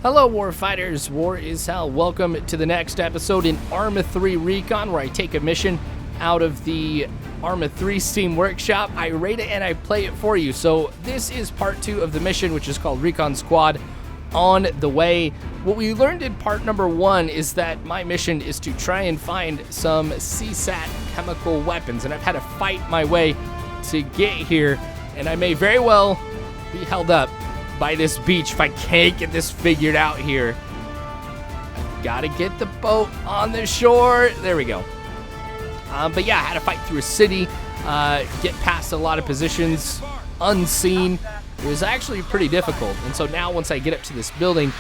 Hello, Warfighters. War is hell. Welcome to the next episode in Arma 3 Recon, where I take a mission out of the Arma 3 Steam Workshop. I rate it and I play it for you. So this is part 2 of the mission, which is called Recon Squad on the way. What we learned in part number 1 is that my mission is to try and find some CSAT chemical weapons, and I've had to fight my way to get here, and I may very well be held up by this beach if I can't get this figured out here. I've got to get the boat on the shore. There we go. But yeah, I had to fight through a city, get past a lot of positions unseen. It was actually pretty difficult. And so now once I get up to this building,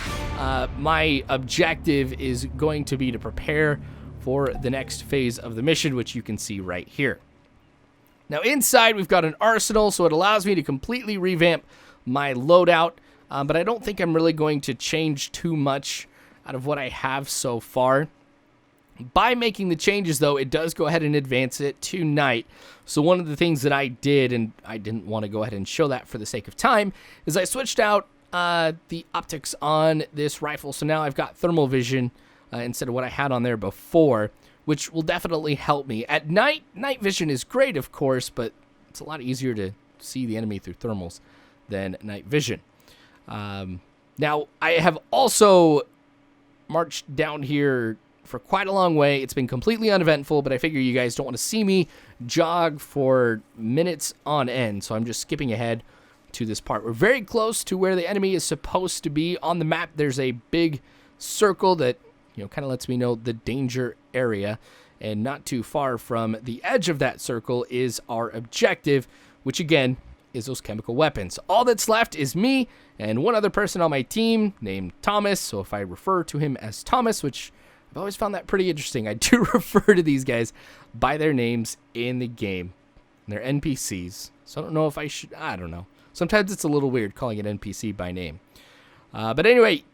my objective is going to be to prepare for the next phase of the mission, which you can see right here. Now inside we've got an arsenal, so it allows me to completely revamp my loadout, but I don't think I'm really going to change too much out of what I have so far. By making the changes, though, it does go ahead and advance it to night. So one of the things that I did, and I didn't want to go ahead and show that for the sake of time, is I switched out the optics on this rifle. So now I've got thermal vision instead of what I had on there before, which will definitely help me. At night, night vision is great, of course, but it's a lot easier to see the enemy through thermals than night vision. Now, I have also marched down here for quite a long way. It's been completely uneventful, but I figure you guys don't want to see me jog for minutes on end, so I'm just skipping ahead to this part. We're very close to where the enemy is supposed to be. On the map, there's a big circle that, you know, kind of lets me know the danger area, and not too far from the edge of that circle is our objective, which again is those chemical weapons. All that's left is me and one other person on my team named Thomas. So if I refer to him as Thomas, which I've always found that pretty interesting, I do refer to these guys by their names in the game. They're NPCs. So I don't know if I should, I don't know. Sometimes it's a little weird calling an NPC by name. But anyway,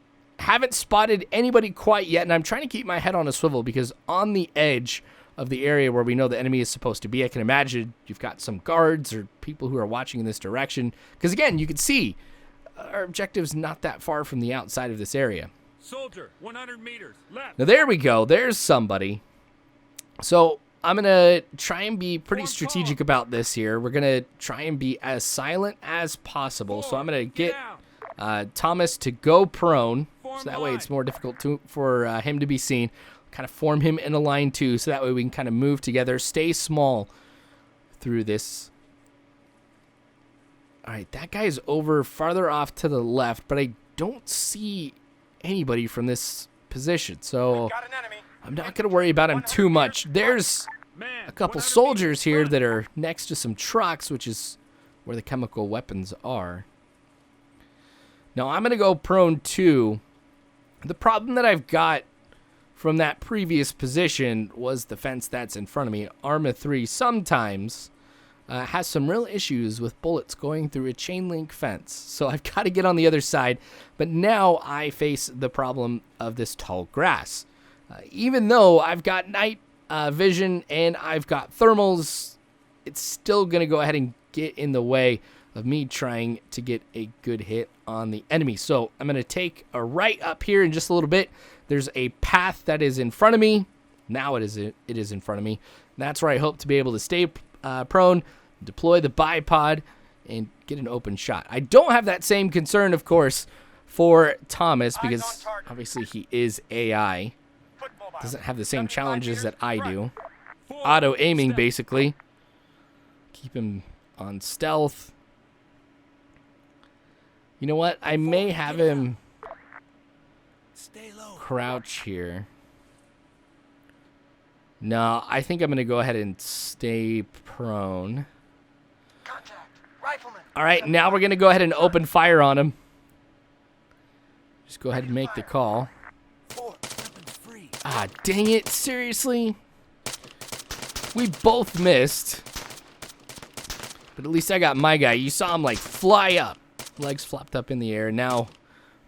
haven't spotted anybody quite yet, and I'm trying to keep my head on a swivel because on the edge of the area where we know the enemy is supposed to be, I can imagine you've got some guards or people who are watching in this direction. Because again, you can see our objective's not that far from the outside of this area. Soldier, 100 meters left. Now there we go. There's somebody. So I'm going to try and be pretty strategic about this here. We're going to try and be as silent as possible. So I'm going to get Thomas to go prone. So that way it's more difficult for him to be seen. Kind of form him in a line too, so that way we can kind of move together, stay small through this. All right, that guy's over farther off to the left, but I don't see anybody from this position, so I'm not going to worry about him too much. There's a couple soldiers here that are next to some trucks, which is where the chemical weapons are. Now I'm going to go prone too. The problem that I've got from that previous position was the fence that's in front of me. Arma 3 sometimes has some real issues with bullets going through a chain link fence. So I've got to get on the other side. But now I face the problem of this tall grass. Even though I've got night vision and I've got thermals, it's still going to go ahead and get in the way of me trying to get a good hit on the enemy. So I'm going to take a right up here in just a little bit. There's a path that is in front of me. Now it is in front of me. And that's where I hope to be able to stay prone, deploy the bipod, and get an open shot. I don't have that same concern, of course, for Thomas because obviously he is AI. Doesn't have the same challenges that I do. Auto aiming, basically. Keep him on stealth. You know what? I may have him crouch here. No, I think I'm going to go ahead and stay prone. All right, now we're going to go ahead and open fire on him. Just go ahead and make the call. Ah, dang it. Seriously? We both missed. But at least I got my guy. You saw him, like, fly up. Legs flopped up in the air. Now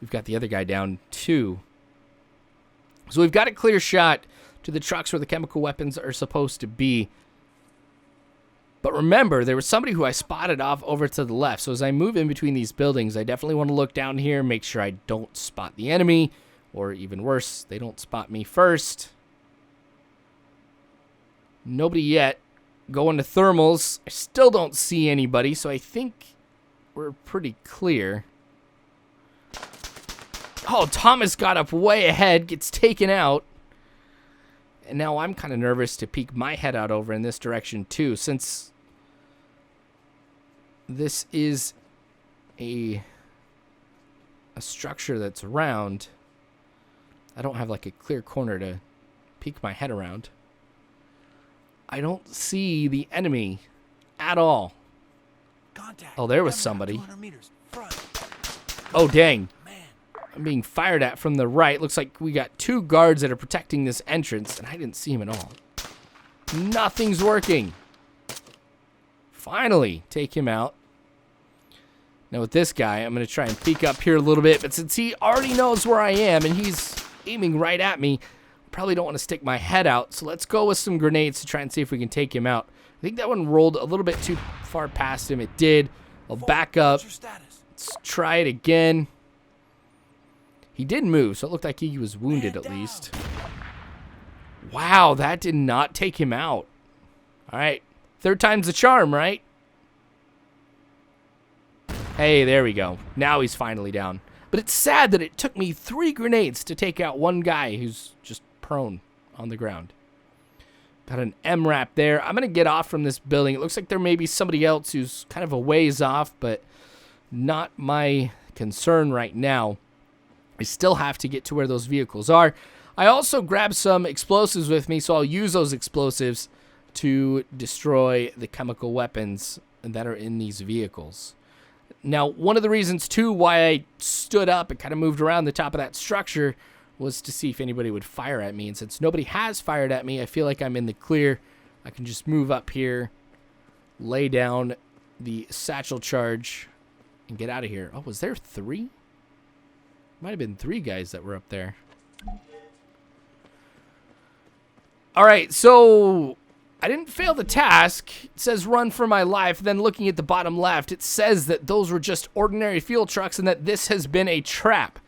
we've got the other guy down, too. So we've got a clear shot to the trucks where the chemical weapons are supposed to be. But remember, there was somebody who I spotted off over to the left. So as I move in between these buildings, I definitely want to look down here, make sure I don't spot the enemy. Or even worse, they don't spot me first. Nobody yet. Going to thermals. I still don't see anybody, so I think we're pretty clear. Oh, Thomas got up way ahead, gets taken out. And now I'm kind of nervous to peek my head out over in this direction too, since this is a structure that's round. I don't have like a clear corner to peek my head around. I don't see the enemy at all. Contact. Oh, there was somebody. 200 meters. Front. Oh, dang. Man. I'm being fired at from the right. Looks like we got 2 guards that are protecting this entrance, and I didn't see him at all. Nothing's working. Finally, take him out. Now with this guy, I'm going to try and peek up here a little bit, but since he already knows where I am and he's aiming right at me, I probably don't want to stick my head out. So let's go with some grenades to try and see if we can take him out. I think that one rolled a little bit too far past him. It did. I'll back up. Let's try it again. He did move, so it looked like he was wounded at least. Wow, that did not take him out. All right. 3rd time's the charm, right? Hey, there we go. Now he's finally down. But it's sad that it took me 3 grenades to take out one guy who's just prone on the ground. Got an MRAP there. I'm going to get off from this building. It looks like there may be somebody else who's kind of a ways off, but not my concern right now. I still have to get to where those vehicles are. I also grabbed some explosives with me, so I'll use those explosives to destroy the chemical weapons that are in these vehicles. Now, one of the reasons, too, why I stood up and kind of moved around the top of that structure was to see if anybody would fire at me. And since nobody has fired at me, I feel like I'm in the clear. I can just move up here, lay down the satchel charge, and get out of here. Oh, was there 3? Might have been 3 guys that were up there. All right, so I didn't fail the task. It says run for my life. Then looking at the bottom left, it says that those were just ordinary fuel trucks and that this has been a trap.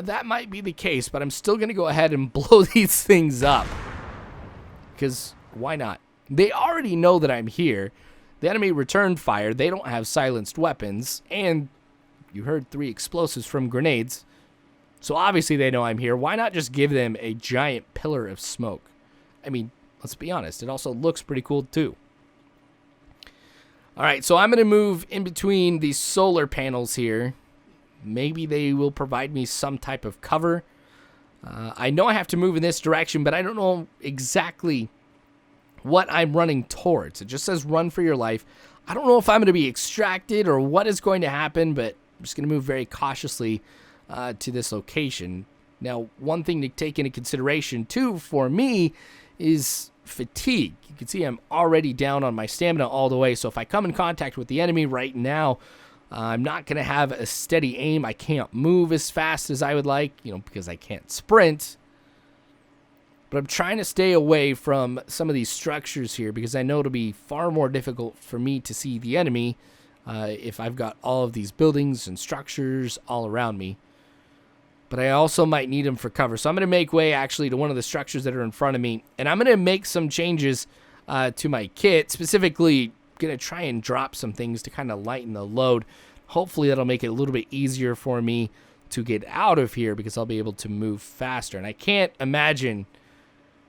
That might be the case, but I'm still going to go ahead and blow these things up. Because why not? They already know that I'm here. The enemy returned fire. They don't have silenced weapons. And you heard 3 explosives from grenades. So obviously they know I'm here. Why not just give them a giant pillar of smoke? I mean, let's be honest. It also looks pretty cool too. All right, so I'm going to move in between these solar panels here. Maybe they will provide me some type of cover. I know I have to move in this direction, but I don't know exactly what I'm running towards. It just says run for your life. I don't know if I'm going to be extracted or what is going to happen, but I'm just going to move very cautiously to this location. Now, one thing to take into consideration, too, for me is fatigue. You can see I'm already down on my stamina all the way, so if I come in contact with the enemy right now, I'm not going to have a steady aim. I can't move as fast as I would like, because I can't sprint. But I'm trying to stay away from some of these structures here because I know it'll be far more difficult for me to see the enemy if I've got all of these buildings and structures all around me. But I also might need them for cover. So I'm going to make way, actually, to one of the structures that are in front of me. And I'm going to make some changes to my kit. Specifically, going to try and drop some things to kind of lighten the load. Hopefully, that'll make it a little bit easier for me to get out of here because I'll be able to move faster. And I can't imagine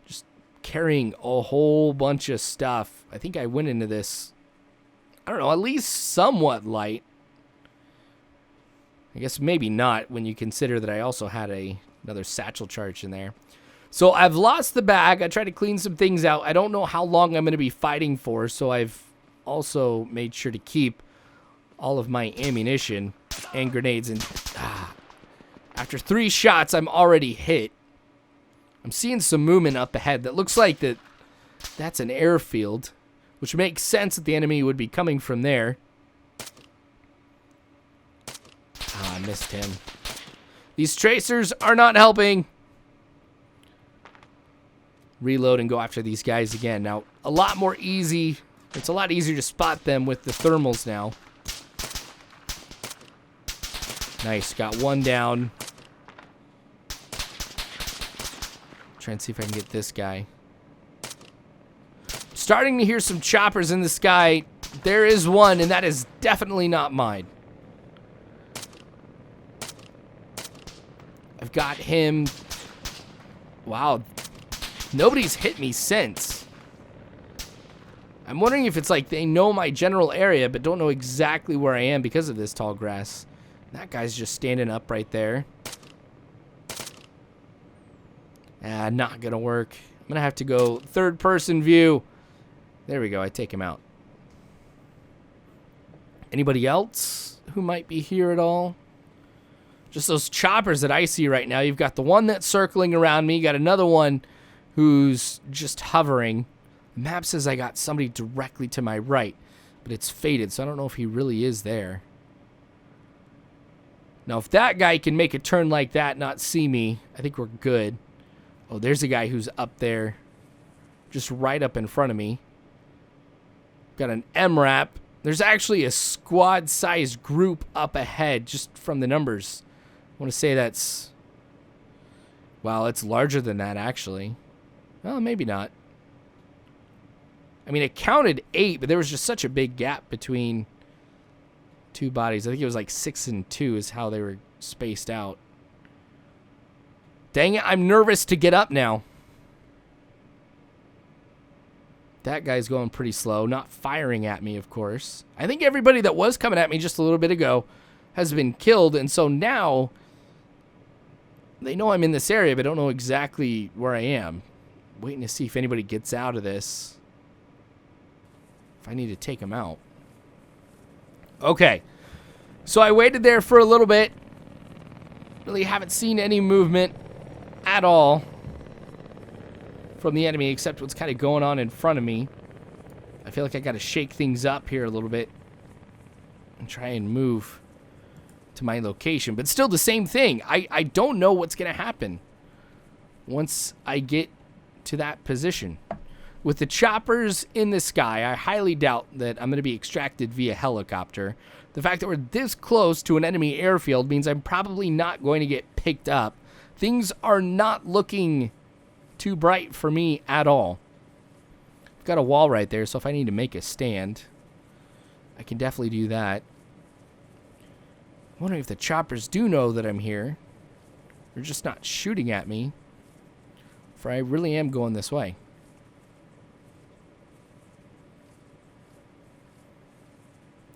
just carrying a whole bunch of stuff. I think I went into this, I don't know, at least somewhat light. I guess maybe not when you consider that I also had another satchel charge in there. So I've lost the bag. I tried to clean some things out. I don't know how long I'm going to be fighting for, so I've also made sure to keep all of my ammunition and grenades. And after 3 shots, I'm already hit. I'm seeing some movement up ahead that looks like that's an airfield, which makes sense that the enemy would be coming from there. I missed him. These tracers are not helping. Reload and go after these guys again. Now, a lot more easy It's a lot easier to spot them with the thermals now. Nice, got one down. Try and see if I can get this guy. Starting to hear some choppers in the sky. There is one, and that is definitely not mine. I've got him. Wow. Nobody's hit me since. I'm wondering if it's like they know my general area, but don't know exactly where I am because of this tall grass. That guy's just standing up right there. Not gonna work. I'm gonna have to go third person view. There we go, I take him out. Anybody else who might be here at all? Just those choppers that I see right now. You've got the one that's circling around me. You got another one who's just hovering. The map says I got somebody directly to my right, but it's faded, so I don't know if he really is there. Now, if that guy can make a turn like that, not see me, I think we're good. Oh, there's a guy who's up there, just right up in front of me. Got an MRAP. There's actually a squad-sized group up ahead, just from the numbers. I want to say that's... Wow, it's larger than that, actually. Well, maybe not. I mean, it counted 8, but there was just such a big gap between two bodies. I think it was like 6 and 2 is how they were spaced out. Dang it, I'm nervous to get up now. That guy's going pretty slow, not firing at me, of course. I think everybody that was coming at me just a little bit ago has been killed, and so now they know I'm in this area, but don't know exactly where I am. Waiting to see if anybody gets out of this. If I need to take them out. Okay. So I waited there for a little bit. Really haven't seen any movement at all from the enemy, except what's kind of going on in front of me. I feel like I got to shake things up here a little bit and try and move to my location. But still the same thing. I don't know what's going to happen once I get to that position. With the choppers in the sky, I highly doubt that I'm going to be extracted via helicopter. The fact that we're this close to an enemy airfield means I'm probably not going to get picked up. Things are not looking too bright for me at all. I've got a wall right there, so if I need to make a stand, I can definitely do that. I'm wondering if the choppers do know that I'm here. They're just not shooting at me, for I really am going this way.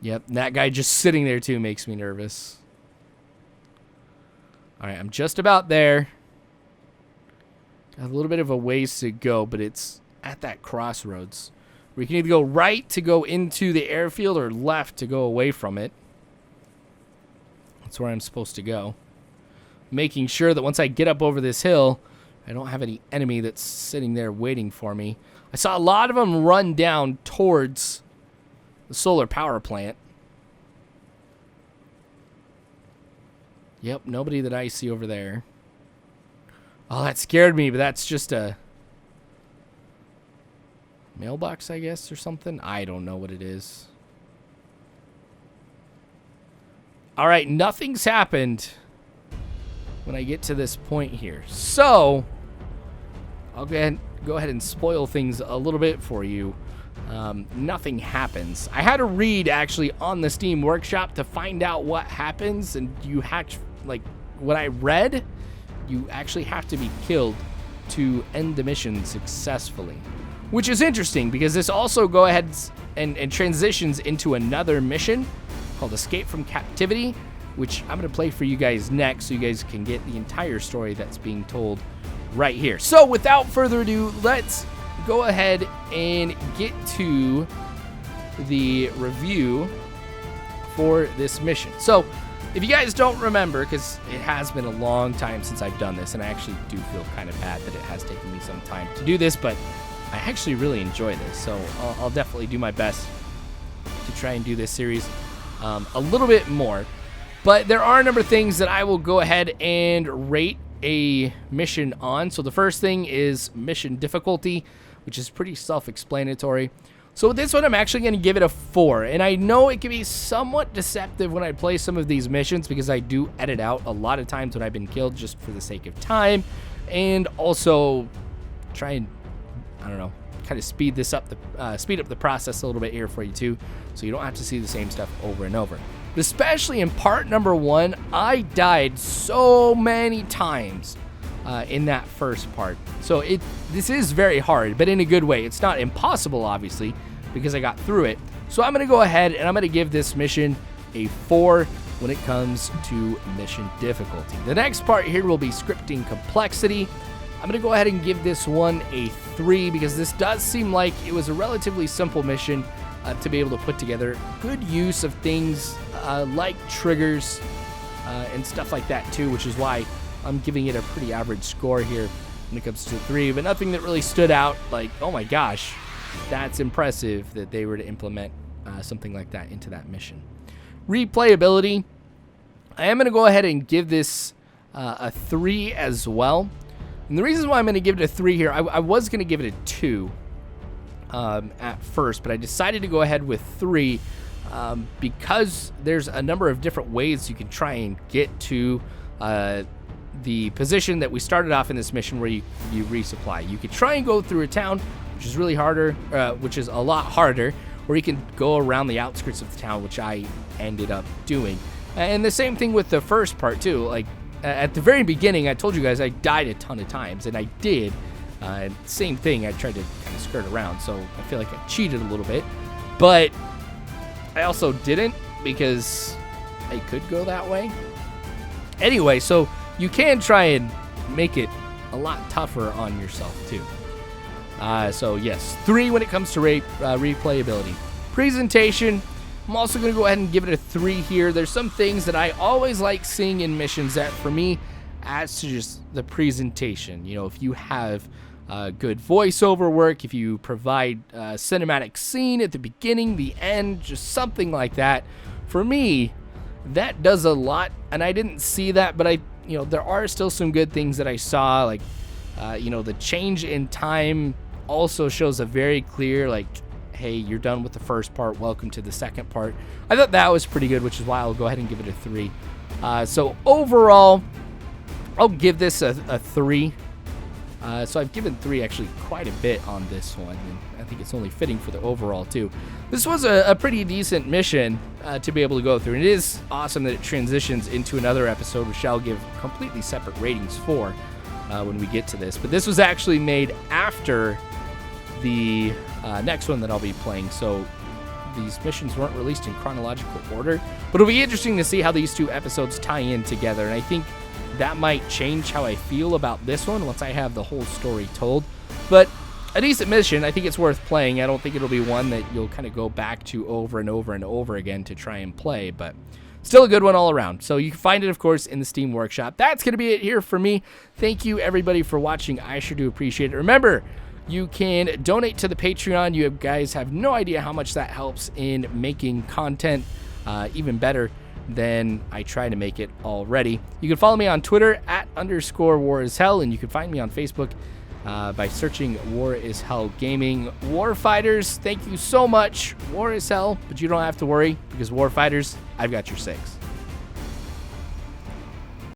Yep, that guy just sitting there too makes me nervous. Alright, I'm just about there. Got a little bit of a ways to go, but it's at that crossroads. We can either go right to go into the airfield or left to go away from it. That's where I'm supposed to go. Making sure that once I get up over this hill, I don't have any enemy that's sitting there waiting for me. I saw a lot of them run down towards the solar power plant. Yep, nobody that I see over there. Oh, that scared me, but that's just a mailbox, I guess, or something. I don't know what it is. All right, nothing's happened when I get to this point here. So, I'll go ahead and spoil things a little bit for you. Nothing happens. I had to read, actually, on the Steam Workshop to find out what happens, and you have, like, what I read, you actually have to be killed to end the mission successfully. Which is interesting, because this also go ahead and transitions into another mission called Escape from Captivity, which I'm going to play for you guys next, so you guys can get the entire story that's being told right here. So, without further ado, let's go ahead and get to the review for this mission. So, if you guys don't remember, because it has been a long time since I've done this, and I actually do feel kind of bad that it has taken me some time to do this, but I actually really enjoy this, so I'll definitely do my best to try and do this series a little bit more. But there are a number of things that I will go ahead and rate a mission on. So the first thing is mission difficulty, which is pretty self-explanatory. So with this one, I'm actually going to give it a 4. And I know it can be somewhat deceptive when I play some of these missions because I do edit out a lot of times when I've been killed just for the sake of time. And also try and, I don't know, kind of speed up the process a little bit here for you too, so you don't have to see the same stuff over and over. But especially in part number 1, I died so many times in that first part. So this is very hard, but in a good way. It's not impossible, obviously, because I got through it. So I'm going to go ahead and I'm going to give this mission a 4 when it comes to mission difficulty. The next part here will be scripting complexity. I'm going to go ahead and give this one a 3 because this does seem like it was a relatively simple mission to be able to put together. Good use of things like triggers and stuff like that too, which is why I'm giving it a pretty average score here when it comes to 3, but nothing that really stood out like, oh my gosh, that's impressive that they were to implement something like that into that mission. Replayability, I am going to go ahead and give this a 3 as well. And the reason why I'm going to give it a 3 here, I was going to give it a 2 at first, but I decided to go ahead with 3 because there's a number of different ways you can try and get to the position that we started off in this mission where you resupply. You could try and go through a town, which is really harder, which is a lot harder, or you can go around the outskirts of the town, which I ended up doing. And the same thing with the first part too. Like at the very beginning, I told you guys I died a ton of times, and I did. Same thing, I tried to kind of skirt around, so I feel like I cheated a little bit. But I also didn't because I could go that way. Anyway, so you can try and make it a lot tougher on yourself too. So yes, 3 when it comes to replayability. Presentation, I'm also going to go ahead and give it a 3 here. There's some things that I always like seeing in missions that for me adds to just the presentation. You know, if you have good voiceover work, if you provide a cinematic scene at the beginning, the end, just something like that, for me, that does a lot. And I didn't see that, but there are still some good things that I saw, like the change in time also shows a very clear, like, hey, you're done with the first part, welcome to the second part. I thought that was pretty good, which is why I'll go ahead and give it a 3. So overall, I'll give this a 3. So I've given 3 actually quite a bit on this one, and I think it's only fitting for the overall too. This was a pretty decent mission to be able to go through, and it is awesome that it transitions into another episode, which I'll give completely separate ratings for when we get to this. But this was actually made after the next one that I'll be playing, so these missions weren't released in chronological order, but it'll be interesting to see how these 2 episodes tie in together, and I think that might change how I feel about this one once I have the whole story told. But a decent mission, I think it's worth playing. I don't think it'll be one that you'll kind of go back to over and over and over again to try and play, but still a good one all around. So you can find it, of course, in the Steam Workshop. That's going to be it here for me. Thank you, everybody, for watching. I sure do appreciate it. Remember, you can donate to the Patreon. You guys have no idea how much that helps in making content even better than I try to make it already. You can follow me on Twitter @_WarIsHell, and you can find me on Facebook by searching War is Hell Gaming. Warfighters, thank you so much. War is hell, but you don't have to worry because Warfighters, I've got your 6.